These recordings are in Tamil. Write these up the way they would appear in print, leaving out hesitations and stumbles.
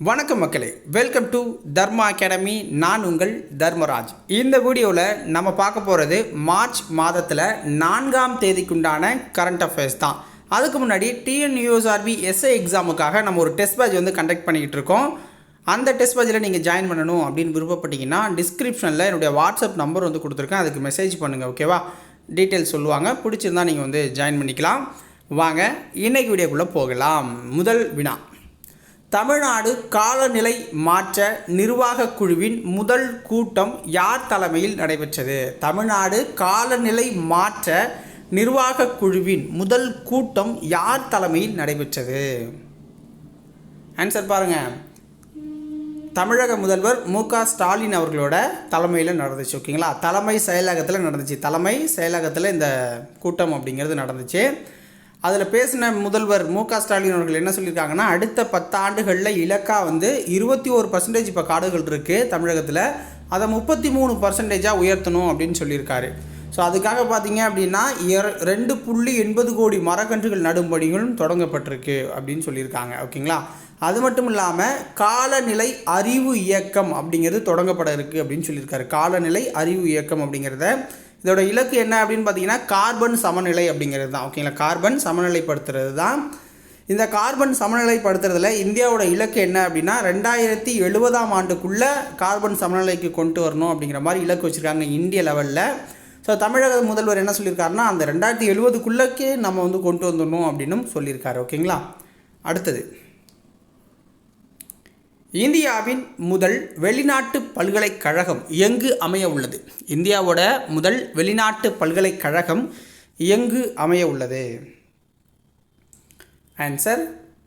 வணக்கம் மக்களே, வெல்கம் டு தர்மா அகாடமி. நான் உங்கள் தர்மராஜ். இந்த வீடியோவில் நம்ம பார்க்க போகிறது மார்ச் மாதத்தில் 4ஆம் தேதிக்குண்டான கரண்ட் அஃபேர்ஸ் தான். அதுக்கு முன்னாடி டிஎன்யூஎஸ்ஆர்பி எஸ்ஐ எக்ஸாமுக்காக நம்ம ஒரு டெஸ்ட் பேட்ச் கண்டக்ட் பண்ணிக்கிட்டு இருக்கோம். அந்த டெஸ்ட் பேட்சில் நீங்கள் ஜாயின் பண்ணணும் அப்படின்னு விருப்பப்பட்டீங்கன்னா டிஸ்கிரிப்ஷனில் என்னுடைய வாட்ஸ்அப் நம்பர் கொடுத்துருக்கேன். அதுக்கு மெசேஜ் பண்ணுங்கள், ஓகேவா? டீட்டெயில்ஸ் சொல்லுவாங்க. பிடிச்சிருந்தால் நீங்கள் ஜாயின் பண்ணிக்கலாம். வாங்க இன்றைக்கி வீடியோக்குள்ளே போகலாம். முதல் வினா: தமிழ்நாடு காலநிலை மாற்ற நிர்வாக குழுவின் முதல் கூட்டம் யார் தலைமையில் நடைபெற்றது? தமிழ்நாடு காலநிலை மாற்ற நிர்வாக குழுவின் முதல் கூட்டம் யார் தலைமையில் நடைபெற்றது? ஆன்சர் பாருங்க. தமிழக முதல்வர் மு.க.ஸ்டாலின் அவர்களோட தலைமையில் நடந்துச்சு. ஓகேங்களா? தலைமை செயலகத்தில் நடந்துச்சு. தலைமை செயலகத்தில் இந்த கூட்டம் அப்படிங்கிறது நடந்துச்சு. அதில் பேசின முதல்வர் மு.க.ஸ்டாலின் அவர்கள் என்ன சொல்லியிருக்காங்கன்னா, அடுத்த 10 ஆண்டுகளில் இலக்காக 21% இப்போ காடுகள் இருக்குது தமிழகத்தில், அதை 33% உயர்த்தணும் அப்படின்னு சொல்லியிருக்காரு. ஸோ அதுக்காக பார்த்தீங்க அப்படின்னா 2.80 கோடி மரக்கன்றுகள் நடும் பணிகளும் தொடங்கப்பட்டிருக்கு அப்படின்னு சொல்லியிருக்காங்க. ஓகேங்களா? அது மட்டும் இல்லாமல் காலநிலை அறிவு இயக்கம் அப்படிங்கிறது தொடங்கப்பட இருக்குது அப்படின்னு சொல்லியிருக்காரு. காலநிலை அறிவு இயக்கம் அப்படிங்கிறத இதோட இலக்கு என்ன அப்படின்னு பார்த்தீங்கன்னா கார்பன் சமநிலை அப்படிங்கிறது தான். ஓகேங்களா? கார்பன் சமநிலைப்படுத்துறது தான். இந்த கார்பன் சமநிலைப்படுத்துறதுல இந்தியாவோட இலக்கு என்ன அப்படின்னா 2070ஆம் ஆண்டுக்குள்ளே கார்பன் சமநிலைக்கு கொண்டு வரணும் அப்படிங்கிற மாதிரி இலக்கு வச்சுருக்காங்க இந்திய லெவலில். ஸோ தமிழக முதல்வர் என்ன சொல்லியிருக்காருன்னா, அந்த 2070க்குள்ளே நம்ம கொண்டு வந்துடணும் அப்படின்னு சொல்லியிருக்காரு. ஓகேங்களா? அடுத்தது, இந்தியாவின் முதல் வெளிநாட்டு பல்கலைக்கழகம் எங்கு அமைய உள்ளது? இந்தியாவோட முதல் வெளிநாட்டு பல்கலைக்கழகம் எங்கு அமைய உள்ளது? ஆன்சர்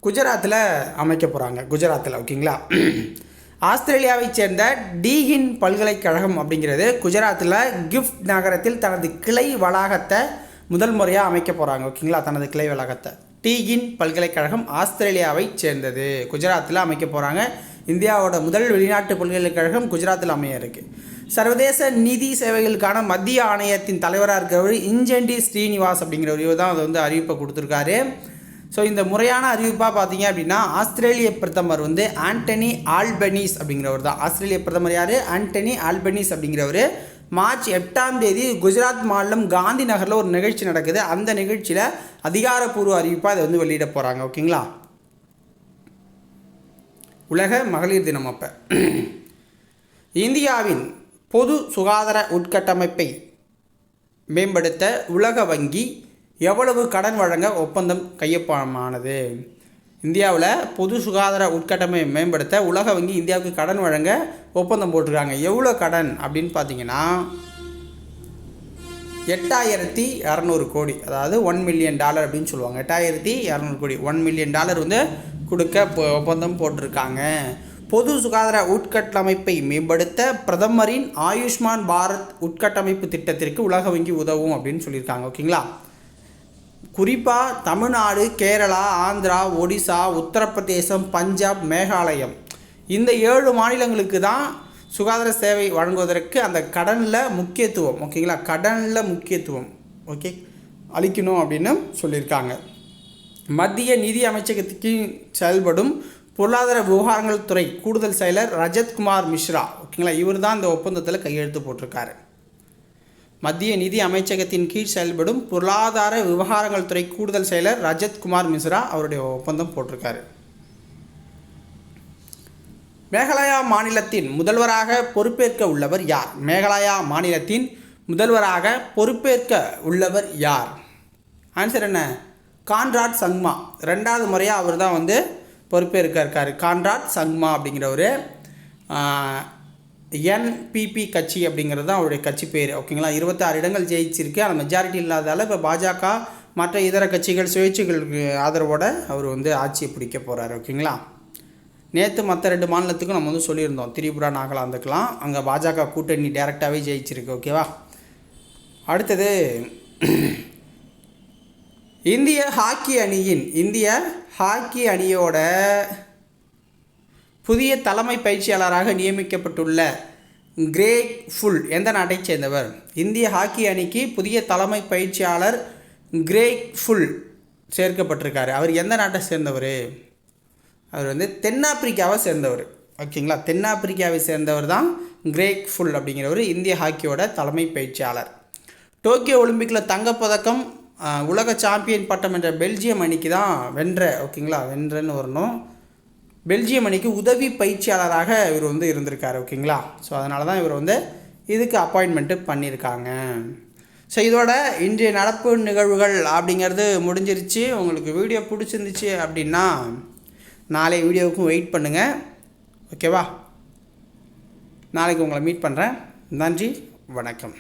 குஜராத்தில் அமைக்க போகிறாங்க. குஜராத்தில். ஓகேங்களா? ஆஸ்திரேலியாவை சேர்ந்த டீகின் பல்கலைக்கழகம் அப்படிங்கிறது குஜராத்தில் கிஃப்ட் நகரத்தில் தனது கிளை வளாகத்தை முதல் முறையாக அமைக்க போகிறாங்க. ஓகேங்களா? தனது கிளை வளாகத்தை டீகின் பல்கலைக்கழகம் ஆஸ்திரேலியாவை சேர்ந்தது, குஜராத்தில் அமைக்க போகிறாங்க. இந்தியாவோட முதல் வெளிநாட்டு பல்கலைக்கழகம் குஜராத்தில் அமைய இருக்குது. சர்வதேச நிதி சேவைகளுக்கான மத்திய ஆணையத்தின் தலைவராக இருக்கிறவர் இஞ்செண்டி ஸ்ரீனிவாஸ் அப்படிங்கிறவர் தான் அதை அறிவிப்பை கொடுத்துருக்காரு. ஸோ இந்த முறையான அறிவிப்பாக பார்த்தீங்க அப்படின்னா ஆஸ்திரேலிய பிரதமர் ஆண்டனி ஆல்பனீஸ் அப்படிங்கிறவர் தான். ஆஸ்திரேலிய பிரதமர் யார்? ஆண்டனி ஆல்பனீஸ் அப்படிங்கிறவர். மார்ச் 8ஆம் தேதி குஜராத் மாநிலம் காந்தி நகரில் ஒரு நிகழ்ச்சி நடக்குது. அந்த நிகழ்ச்சியில் அதிகாரப்பூர்வ அறிவிப்பாக இதை வெளியிட போகிறாங்க. ஓகேங்களா? உலக மகளிர் தினம் அப்போ இந்தியாவின் பொது சுகாதார உட்கட்டமைப்பை மேம்படுத்த உலக வங்கி எவ்வளவு கடன் வழங்க ஒப்பந்தம் கையொப்பமானது? இந்தியாவில் பொது சுகாதார உட்கட்டமைப்பை மேம்படுத்த உலக வங்கி இந்தியாவுக்கு கடன் வழங்க ஒப்பந்தம் போட்டிருக்காங்க. எவ்வளோ கடன் அப்படின்னு பார்த்தீங்கன்னா $8,200 கோடி, அதாவது $1 மில்லியன் அப்படின்னு சொல்லுவாங்க. $8,200 கோடி, $1 மில்லியன் கொடுக்க ஒப்பந்தம் போட்டிருக்காங்க. பொது சுகாதார உட்கட்டமைப்பை மேம்படுத்த பிரதமரின் ஆயுஷ்மான் பாரத் உட்கட்டமைப்பு திட்டத்திற்கு உலக வங்கி உதவும் அப்படின்னு சொல்லியிருக்காங்க. ஓகேங்களா? குறிப்பாக தமிழ்நாடு, கேரளா, ஆந்திரா, ஒடிசா, உத்தரப்பிரதேசம், பஞ்சாப், மேகாலயம் இந்த 7 மாநிலங்களுக்கு தான் சுகாதார சேவை வழங்குவதற்கு அந்த கடனில் முக்கியத்துவம். ஓகேங்களா? கடனில் முக்கியத்துவம் அளிக்கணும் அப்படின்னு சொல்லியிருக்காங்க. மத்திய நிதி அமைச்சகத்துக்கு செயல்படும் பொருளாதார விவகாரங்கள் துறை கூடுதல் செயலர் ரஜத்குமார் மிஸ்ரா. ஓகேங்களா? இவர் தான் இந்த ஒப்பந்தத்தில் கையெழுத்து போட்டிருக்காரு. மத்திய நிதி அமைச்சகத்தின் கீழ் செயல்படும் பொருளாதார விவகாரங்கள் துறை கூடுதல் செயலர் ரஜத்குமார் மிஸ்ரா அவருடைய ஒப்பந்தம் போட்டிருக்காரு. மேகாலயா மாநிலத்தின் முதல்வராக பொறுப்பேற்க உள்ளவர் யார்? மேகாலயா மாநிலத்தின் முதல்வராக பொறுப்பேற்க உள்ளவர் யார்? ஆன்சர் என்ன? கான்ராட் சங்மா. 2வது முறையாக அவர் தான் பொறுப்பேற்க இருக்கார். கான்ராட் சங்மா அப்படிங்கிறவர். என்பிபி கட்சி அப்படிங்கிறது தான் அவருடைய கட்சி பேர். ஓகேங்களா? 26 இடங்கள் ஜெயிச்சிருக்கு. ஆனால் மெஜாரிட்டி இல்லாதால இப்போ பாஜக மற்ற இதர கட்சிகள் சுயேட்சைகளுக்கு ஆதரவோடு அவர் ஆட்சியை பிடிக்க போகிறார். ஓகேங்களா? நேற்று மற்ற 2 மாநிலத்துக்கும் நம்ம சொல்லியிருந்தோம். திரிபுரா, நாகாலாந்துக்கெலாம் அங்கே பாஜக கூட்டணி டைரெக்டாகவே ஜெயிச்சிருக்கு. ஓகேவா? அடுத்தது, இந்திய ஹாக்கி அணியோட புதிய தலைமை பயிற்சியாளராக நியமிக்கப்பட்டுள்ள கிரேக் ஃபுல் எந்த நாட்டை சேர்ந்தவர்? இந்திய ஹாக்கி அணிக்கு புதிய தலைமை பயிற்சியாளர் கிரேக் ஃபுல் சேர்க்கப்பட்டிருக்காரு. அவர் எந்த நாட்டை சேர்ந்தவர்? அவர் வந்து தென்னாப்பிரிக்காவை சேர்ந்தவர். ஓகேங்களா, தென்னாப்பிரிக்காவை சேர்ந்தவர் தான் கிரேக் ஃபுல் அப்படிங்கிறவர், இந்திய ஹாக்கியோட தலைமை பயிற்சியாளர். டோக்கியோ ஒலிம்பிக்கில் தங்கப்பதக்கம், உலக சாம்பியன் பட்டம் என்ற பெல்ஜியம் அணிக்கு தான் ஓகேங்களா, வென்றன்னு வரணும். பெல்ஜியம் அணிக்கு உதவி பயிற்சியாளராக இவர் வந்து இருந்திருக்காரு. ஓகேங்களா, ஸோ அதனால தான் இவர் வந்து இதுக்கு அப்பாயின்மெண்ட்டு பண்ணியிருக்காங்க. ஸோ இதோட இன்றைய நடப்பு நிகழ்வுகள் அப்படிங்கிறது முடிஞ்சிருச்சு. உங்களுக்கு வீடியோ பிடிச்சிருந்துச்சு அப்படின்னா நாளை வீடியோவுக்கும் வெயிட் பண்ணுங்கள். ஓகேவா, நாளைக்கு உங்களை மீட் பண்ணுறேன். நன்றி, வணக்கம்.